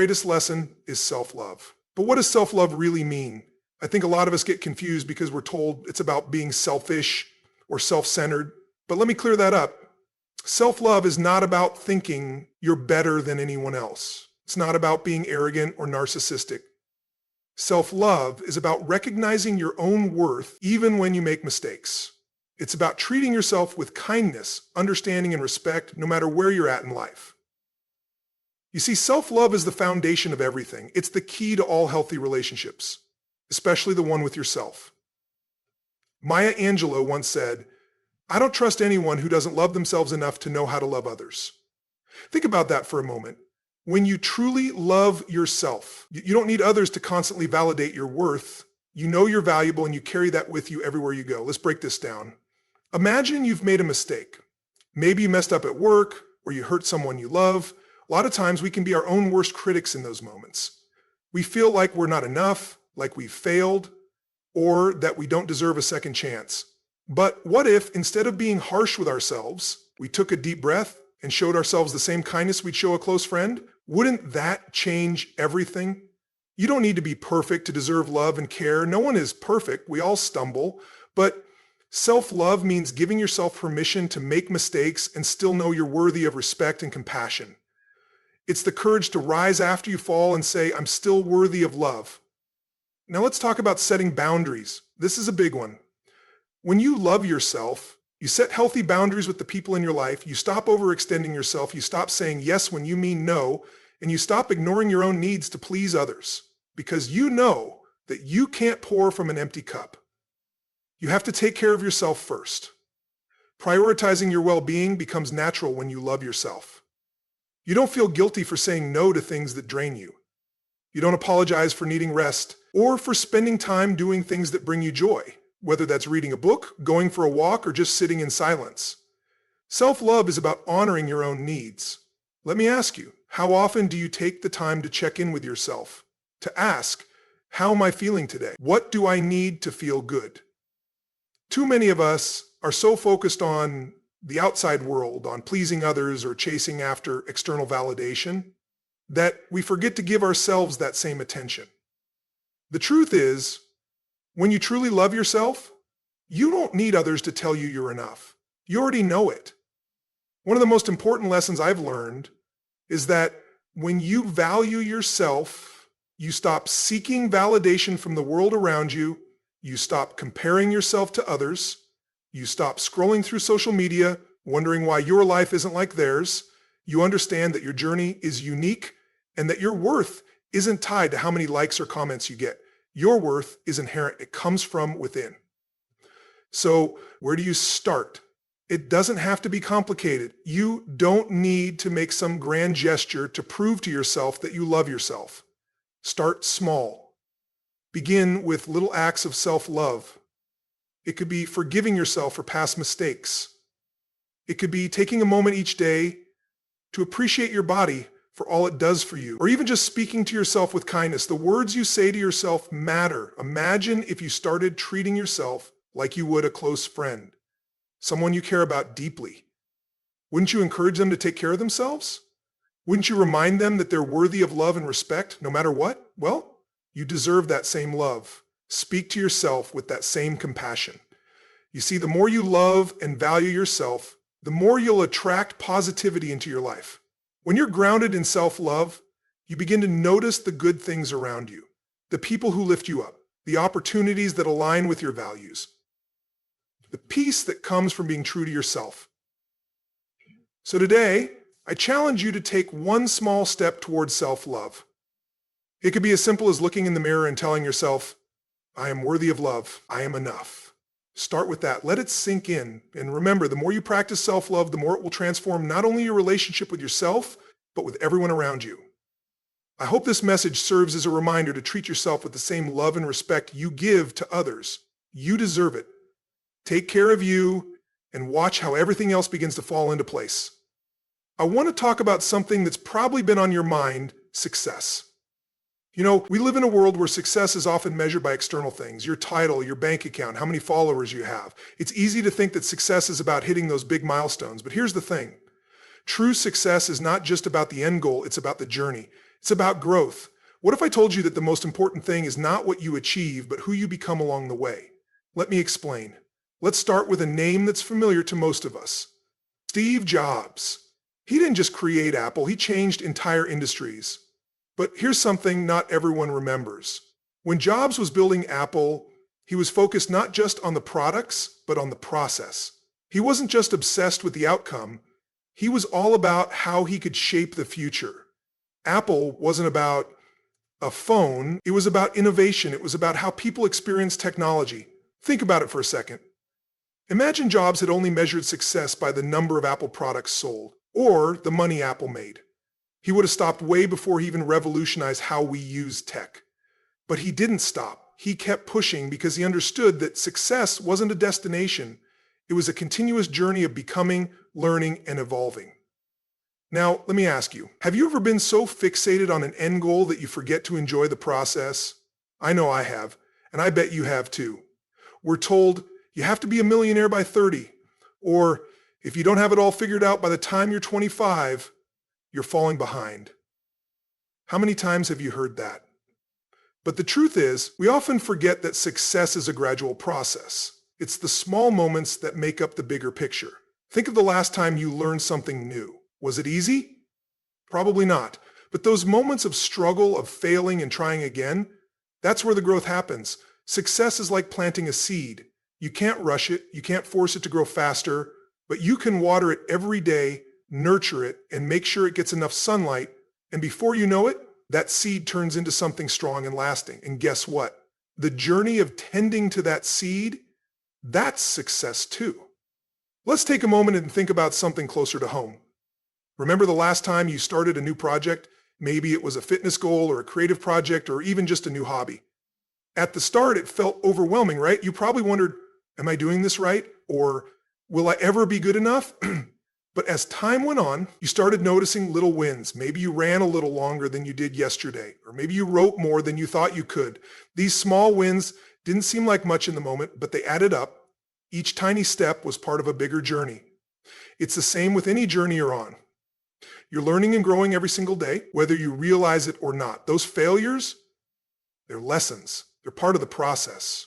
Greatest lesson is self-love. But what does self-love really mean? I think a lot of us get confused because we're told it's about being selfish or self-centered. But let me clear that up. Self-love is not about thinking you're better than anyone else. It's not about being arrogant or narcissistic. Self-love is about recognizing your own worth even when you make mistakes. It's about treating yourself with kindness, understanding, and respect no matter where you're at in life. You see, self-love is the foundation of everything. It's the key to all healthy relationships, especially the one with yourself. Maya Angelou once said, "I don't trust anyone who doesn't love themselves enough to know how to love others." Think about that for a moment. When you truly love yourself, you don't need others to constantly validate your worth. You know you're valuable and you carry that with you everywhere you go. Let's break this down. Imagine you've made a mistake. Maybe you messed up at work or you hurt someone you love. A lot of times we can be our own worst critics in those moments. We feel like we're not enough, like we've failed, or that we don't deserve a second chance. But what if, instead of being harsh with ourselves, we took a deep breath and showed ourselves the same kindness we'd show a close friend? Wouldn't that change everything? You don't need to be perfect to deserve love and care. No one is perfect. We all stumble. But self-love means giving yourself permission to make mistakes and still know you're worthy of respect and compassion. It's the courage to rise after you fall and say, "I'm still worthy of love." Now let's talk about setting boundaries. This is a big one. When you love yourself, you set healthy boundaries with the people in your life, you stop overextending yourself, you stop saying yes when you mean no, and you stop ignoring your own needs to please others, because you know that you can't pour from an empty cup. You have to take care of yourself first. Prioritizing your well-being becomes natural when you love yourself. You don't feel guilty for saying no to things that drain you. You don't apologize for needing rest or for spending time doing things that bring you joy, whether that's reading a book, going for a walk, or just sitting in silence. Self-love is about honoring your own needs. Let me ask you, how often do you take the time to check in with yourself? To ask, how am I feeling today? What do I need to feel good? Too many of us are so focused on the outside world, on pleasing others or chasing after external validation, that we forget to give ourselves that same attention. The truth is, when you truly love yourself, you don't need others to tell you you're enough. You already know it. One of the most important lessons I've learned is that when you value yourself, you stop seeking validation from the world around you, you stop comparing yourself to others, you stop scrolling through social media, wondering why your life isn't like theirs. You understand that your journey is unique and that your worth isn't tied to how many likes or comments you get. Your worth is inherent. It comes from within. So where do you start? It doesn't have to be complicated. You don't need to make some grand gesture to prove to yourself that you love yourself. Start small. Begin with little acts of self-love. It could be forgiving yourself for past mistakes. It could be taking a moment each day to appreciate your body for all it does for you, or even just speaking to yourself with kindness. The words you say to yourself matter. Imagine if you started treating yourself like you would a close friend, someone you care about deeply. Wouldn't you encourage them to take care of themselves? Wouldn't you remind them that they're worthy of love and respect no matter what? Well, you deserve that same love. Speak to yourself with that same compassion. You see, the more you love and value yourself, the more you'll attract positivity into your life. When you're grounded in self-love, you begin to notice the good things around you, the people who lift you up, the opportunities that align with your values, the peace that comes from being true to yourself. So today, I challenge you to take one small step towards self-love. It could be as simple as looking in the mirror and telling yourself, "I am worthy of love. I am enough." Start with that. Let it sink in. And remember, the more you practice self-love, the more it will transform not only your relationship with yourself, but with everyone around you. I hope this message serves as a reminder to treat yourself with the same love and respect you give to others. You deserve it. Take care of you and watch how everything else begins to fall into place. I want to talk about something that's probably been on your mind: success. You know, we live in a world where success is often measured by external things: your title, your bank account, how many followers you have. It's easy to think that success is about hitting those big milestones, but here's the thing. True success is not just about the end goal, it's about the journey. It's about growth. What if I told you that the most important thing is not what you achieve, but who you become along the way? Let me explain. Let's start with a name that's familiar to most of us. Steve Jobs. He didn't just create Apple, he changed entire industries. But here's something not everyone remembers. When Jobs was building Apple, he was focused not just on the products, but on the process. He wasn't just obsessed with the outcome, he was all about how he could shape the future. Apple wasn't about a phone, it was about innovation, it was about how people experience technology. Think about it for a second. Imagine Jobs had only measured success by the number of Apple products sold, or the money Apple made. He would have stopped way before he even revolutionized how we use tech. But he didn't stop. He kept pushing because he understood that success wasn't a destination. It was a continuous journey of becoming, learning, and evolving. Now, let me ask you, have you ever been so fixated on an end goal that you forget to enjoy the process? I know I have, and I bet you have too. We're told you have to be a millionaire by 30, or if you don't have it all figured out by the time you're 25, you're falling behind. How many times have you heard that? But the truth is, we often forget that success is a gradual process. It's the small moments that make up the bigger picture. Think of the last time you learned something new. Was it easy? Probably not. But those moments of struggle, of failing and trying again, that's where the growth happens. Success is like planting a seed. You can't rush it, you can't force it to grow faster, but you can water it every day, nurture it, and make sure it gets enough sunlight, and before you know it, that seed turns into something strong and lasting. And guess what? The journey of tending to that seed, that's success too. Let's take a moment and think about something closer to home. Remember the last time you started a new project? Maybe it was a fitness goal or a creative project or even just a new hobby. At the start, it felt overwhelming, right? You probably wondered, am I doing this right? Or will I ever be good enough? But as time went on, you started noticing little wins. Maybe you ran a little longer than you did yesterday, or maybe you wrote more than you thought you could. These small wins didn't seem like much in the moment, but they added up. Each tiny step was part of a bigger journey. It's the same with any journey you're on. You're learning and growing every single day, whether you realize it or not. Those failures, they're lessons. They're part of the process.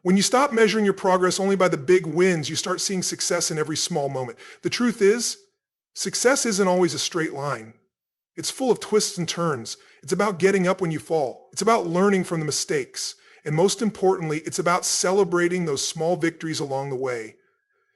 When you stop measuring your progress only by the big wins, you start seeing success in every small moment. The truth is, success isn't always a straight line. It's full of twists and turns. It's about getting up when you fall. It's about learning from the mistakes. And most importantly, it's about celebrating those small victories along the way.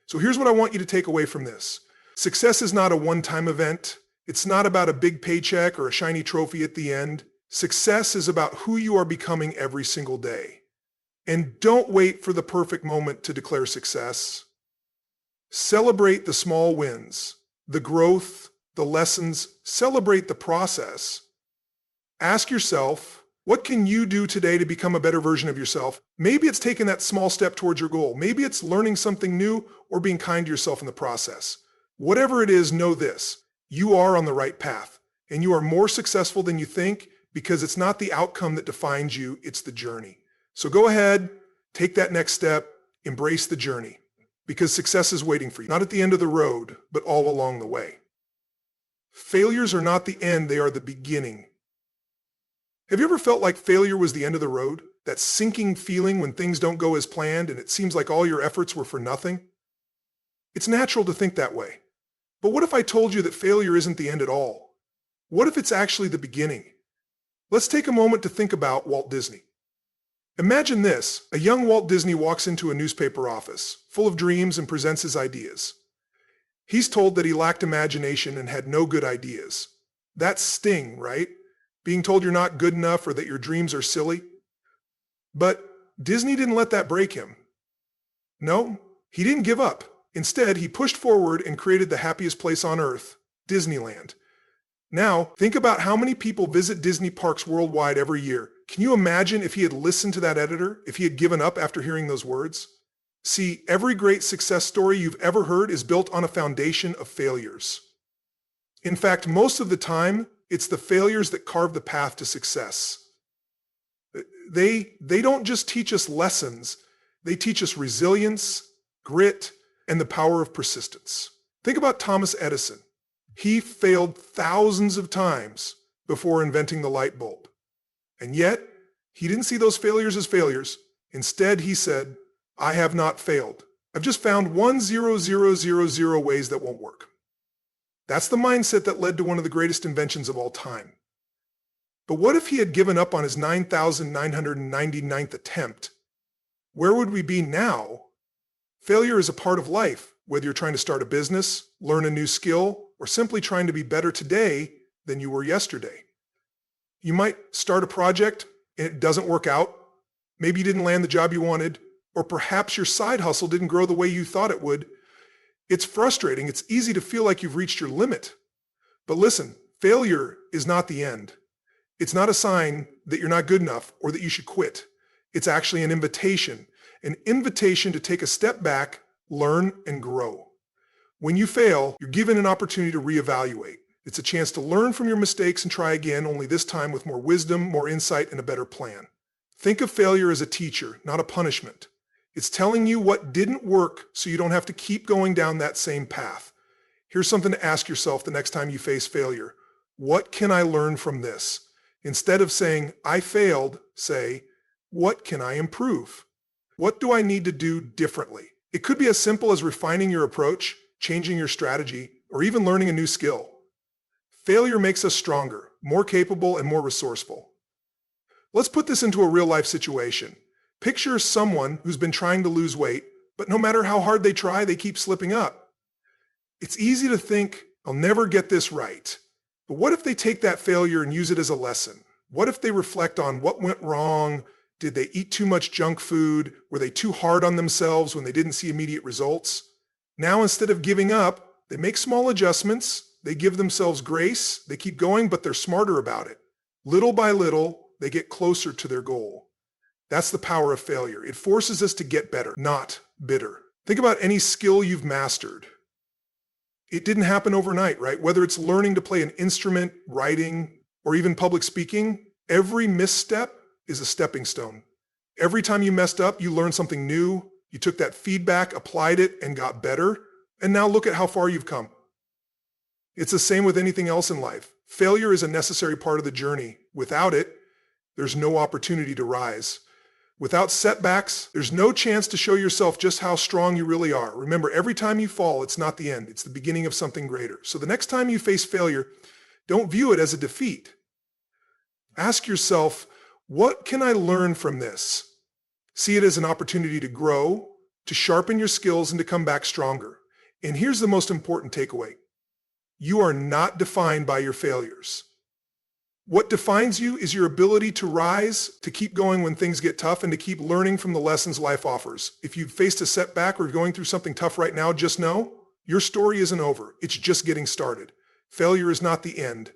So here's what I want you to take away from this. Success is not a one-time event. It's not about a big paycheck or a shiny trophy at the end. Success is about who you are becoming every single day. And don't wait for the perfect moment to declare success. Celebrate the small wins, the growth, the lessons. Celebrate the process. Ask yourself, what can you do today to become a better version of yourself? Maybe it's taking that small step towards your goal. Maybe it's learning something new or being kind to yourself in the process. Whatever it is, know this. You are on the right path, and you are more successful than you think because it's not the outcome that defines you, it's the journey. So go ahead, take that next step, embrace the journey, because success is waiting for you, not at the end of the road, but all along the way. Failures are not the end, they are the beginning. Have you ever felt like failure was the end of the road? That sinking feeling when things don't go as planned and it seems like all your efforts were for nothing? It's natural to think that way. But what if I told you that failure isn't the end at all? What if it's actually the beginning? Let's take a moment to think about Walt Disney. Imagine this, a young Walt Disney walks into a newspaper office, full of dreams and presents his ideas. He's told that he lacked imagination and had no good ideas. That's sting, right? Being told you're not good enough or that your dreams are silly. But Disney didn't let that break him. No, he didn't give up. Instead, he pushed forward and created the happiest place on earth, Disneyland. Now, think about how many people visit Disney parks worldwide every year. Can you imagine if he had listened to that editor, if he had given up after hearing those words? See, every great success story you've ever heard is built on a foundation of failures. In fact, most of the time, it's the failures that carve the path to success. They don't just teach us lessons, they teach us resilience, grit, and the power of persistence. Think about Thomas Edison. He failed thousands of times, before inventing the light bulb. And yet, he didn't see those failures as failures. Instead, he said, I have not failed. I've just found 1,000,000 ways that won't work. That's the mindset that led to one of the greatest inventions of all time. But what if he had given up on his 9,999th attempt? Where would we be now? Failure is a part of life, whether you're trying to start a business, learn a new skill, or simply trying to be better today than you were yesterday. You might start a project and it doesn't work out. Maybe you didn't land the job you wanted, or perhaps your side hustle didn't grow the way you thought it would. It's frustrating. It's easy to feel like you've reached your limit. But listen, failure is not the end. It's not a sign that you're not good enough or that you should quit. It's actually an invitation to take a step back, learn, and grow. When you fail, you're given an opportunity to reevaluate. It's a chance to learn from your mistakes and try again, only this time with more wisdom, more insight, and a better plan. Think of failure as a teacher, not a punishment. It's telling you what didn't work so you don't have to keep going down that same path. Here's something to ask yourself the next time you face failure. What can I learn from this? Instead of saying, I failed, say, what can I improve? What do I need to do differently? It could be as simple as refining your approach, changing your strategy, or even learning a new skill. Failure makes us stronger, more capable, and more resourceful. Let's put this into a real-life situation. Picture someone who's been trying to lose weight, but no matter how hard they try, they keep slipping up. It's easy to think, I'll never get this right. But what if they take that failure and use it as a lesson? What if they reflect on what went wrong? Did they eat too much junk food? Were they too hard on themselves when they didn't see immediate results? Now, instead of giving up, they make small adjustments. They give themselves grace. They keep going, but they're smarter about it. Little by little, they get closer to their goal. That's the power of failure. It forces us to get better, not bitter. Think about any skill you've mastered. It didn't happen overnight, right? Whether it's learning to play an instrument, writing, or even public speaking, every misstep is a stepping stone. Every time you messed up, you learned something new. You took that feedback, applied it, and got better. And now look at how far you've come. It's the same with anything else in life. Failure is a necessary part of the journey. Without it, there's no opportunity to rise. Without setbacks, there's no chance to show yourself just how strong you really are. Remember, every time you fall, it's not the end. It's the beginning of something greater. So the next time you face failure, don't view it as a defeat. Ask yourself, what can I learn from this? See it as an opportunity to grow, to sharpen your skills, and to come back stronger. And here's the most important takeaway. You are not defined by your failures. What defines you is your ability to rise, to keep going when things get tough, and to keep learning from the lessons life offers. If you've faced a setback or going through something tough right now, just know your story isn't over. It's just getting started. Failure is not the end.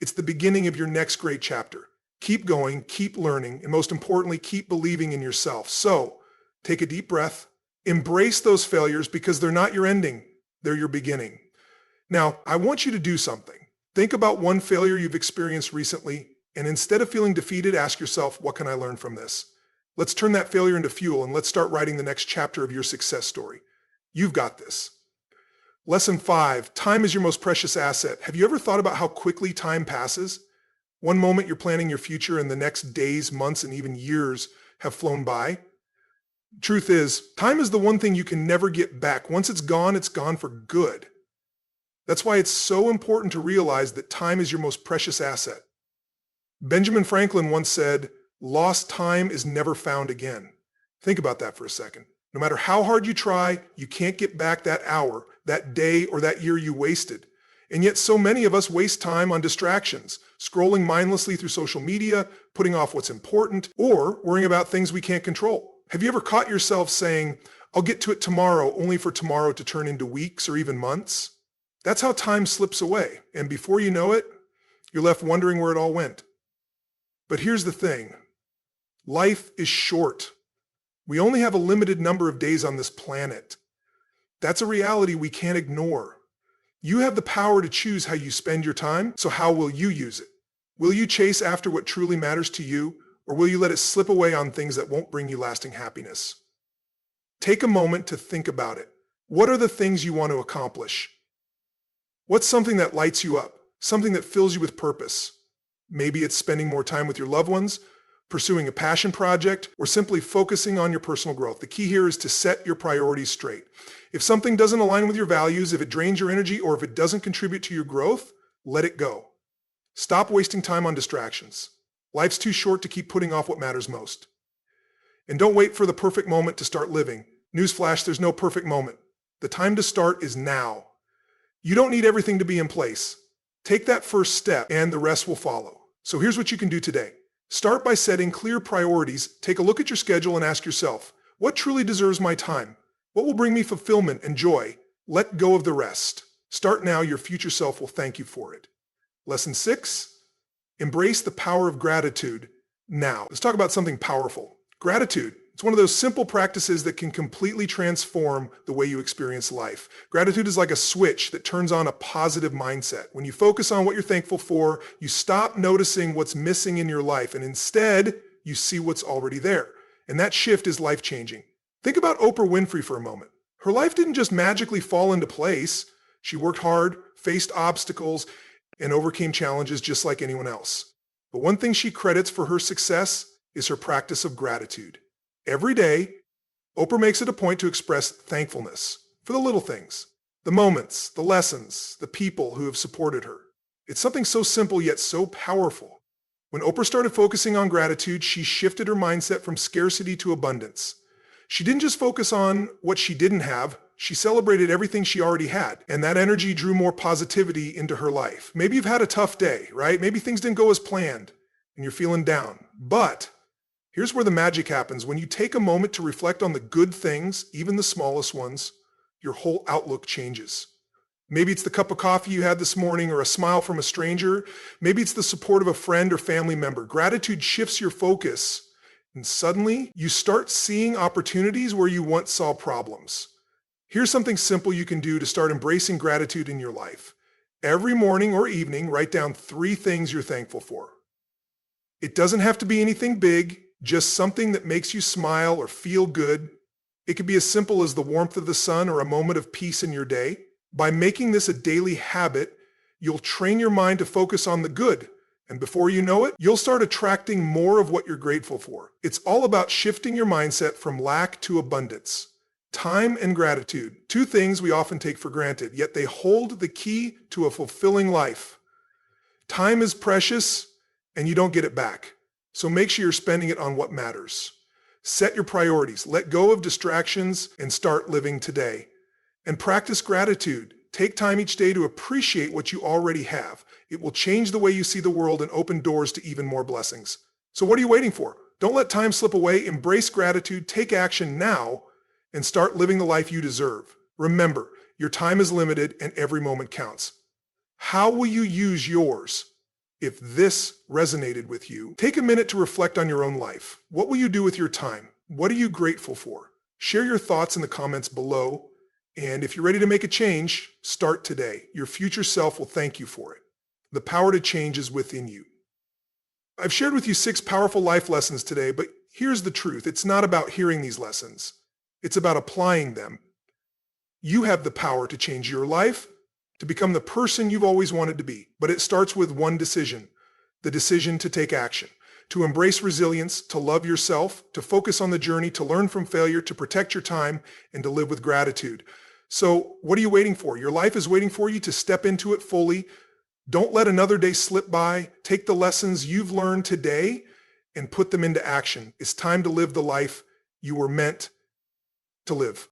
It's the beginning of your next great chapter. Keep going, keep learning, and most importantly, keep believing in yourself. So, take a deep breath, embrace those failures because they're not your ending, they're your beginning. Now, I want you to do something. Think about one failure you've experienced recently, and instead of feeling defeated, ask yourself, what can I learn from this? Let's turn that failure into fuel, and let's start writing the next chapter of your success story. You've got this. Lesson 5, time is your most precious asset. Have you ever thought about how quickly time passes? One moment you're planning your future, and the next days, months, and even years have flown by. Truth is, time is the one thing you can never get back. Once it's gone for good. That's why it's so important to realize that time is your most precious asset. Benjamin Franklin once said, lost time is never found again. Think about that for a second. No matter how hard you try, you can't get back that hour, that day, or that year you wasted. And yet so many of us waste time on distractions, scrolling mindlessly through social media, putting off what's important, or worrying about things we can't control. Have you ever caught yourself saying, I'll get to it tomorrow, only for tomorrow to turn into weeks or even months? That's how time slips away, and before you know it, you're left wondering where it all went. But here's the thing. Life is short. We only have a limited number of days on this planet. That's a reality we can't ignore. You have the power to choose how you spend your time, so how will you use it? Will you chase after what truly matters to you, or will you let it slip away on things that won't bring you lasting happiness? Take a moment to think about it. What are the things you want to accomplish? What's something that lights you up? Something that fills you with purpose? Maybe it's spending more time with your loved ones, pursuing a passion project, or simply focusing on your personal growth. The key here is to set your priorities straight. If something doesn't align with your values, if it drains your energy, or if it doesn't contribute to your growth, let it go. Stop wasting time on distractions. Life's too short to keep putting off what matters most. And don't wait for the perfect moment to start living. Newsflash, there's no perfect moment. The time to start is now. You don't need everything to be in place. Take that first step and the rest will follow. So here's what you can do today. Start by setting clear priorities. Take a look at your schedule and ask yourself, what truly deserves my time? What will bring me fulfillment and joy? Let go of the rest. Start now. Your future self will thank you for it. Lesson 6, embrace the power of gratitude now. Let's talk about something powerful. Gratitude. It's one of those simple practices that can completely transform the way you experience life. Gratitude is like a switch that turns on a positive mindset. When you focus on what you're thankful for, you stop noticing what's missing in your life, and instead, you see what's already there. And that shift is life-changing. Think about Oprah Winfrey for a moment. Her life didn't just magically fall into place. She worked hard, faced obstacles, and overcame challenges just like anyone else. But one thing she credits for her success is her practice of gratitude. Every day, Oprah makes it a point to express thankfulness for the little things, the moments, the lessons, the people who have supported her. It's something so simple yet so powerful. When Oprah started focusing on gratitude, she shifted her mindset from scarcity to abundance. She didn't just focus on what she didn't have, she celebrated everything she already had, and that energy drew more positivity into her life. Maybe you've had a tough day, right? Maybe things didn't go as planned, and you're feeling down. But here's where the magic happens. When you take a moment to reflect on the good things, even the smallest ones, your whole outlook changes. Maybe it's the cup of coffee you had this morning or a smile from a stranger. Maybe it's the support of a friend or family member. Gratitude shifts your focus, and suddenly you start seeing opportunities where you once saw problems. Here's something simple you can do to start embracing gratitude in your life. Every morning or evening, write down 3 things you're thankful for. It doesn't have to be anything big, just something that makes you smile or feel good. It could be as simple as the warmth of the sun or a moment of peace in your day. By making this a daily habit, you'll train your mind to focus on the good. And before you know it, you'll start attracting more of what you're grateful for. It's all about shifting your mindset from lack to abundance. Time and gratitude, 2 things we often take for granted, yet they hold the key to a fulfilling life. Time is precious, and you don't get it back. So make sure you're spending it on what matters. Set your priorities, let go of distractions, and start living today. And practice gratitude. Take time each day to appreciate what you already have. It will change the way you see the world and open doors to even more blessings. So what are you waiting for? Don't let time slip away. Embrace gratitude, take action now, and start living the life you deserve. Remember, your time is limited and every moment counts. How will you use yours? If this resonated with you, take a minute to reflect on your own life. What will you do with your time? What are you grateful for? Share your thoughts in the comments below. And if you're ready to make a change, start today. Your future self will thank you for it. The power to change is within you. I've shared with you 6 powerful life lessons today, but here's the truth. It's not about hearing these lessons. It's about applying them. You have the power to change your life, to become the person you've always wanted to be. But it starts with one decision, the decision to take action, to embrace resilience, to love yourself, to focus on the journey, to learn from failure, to protect your time, and to live with gratitude. So what are you waiting for? Your life is waiting for you to step into it fully. Don't let another day slip by. Take the lessons you've learned today and put them into action. It's time to live the life you were meant to live.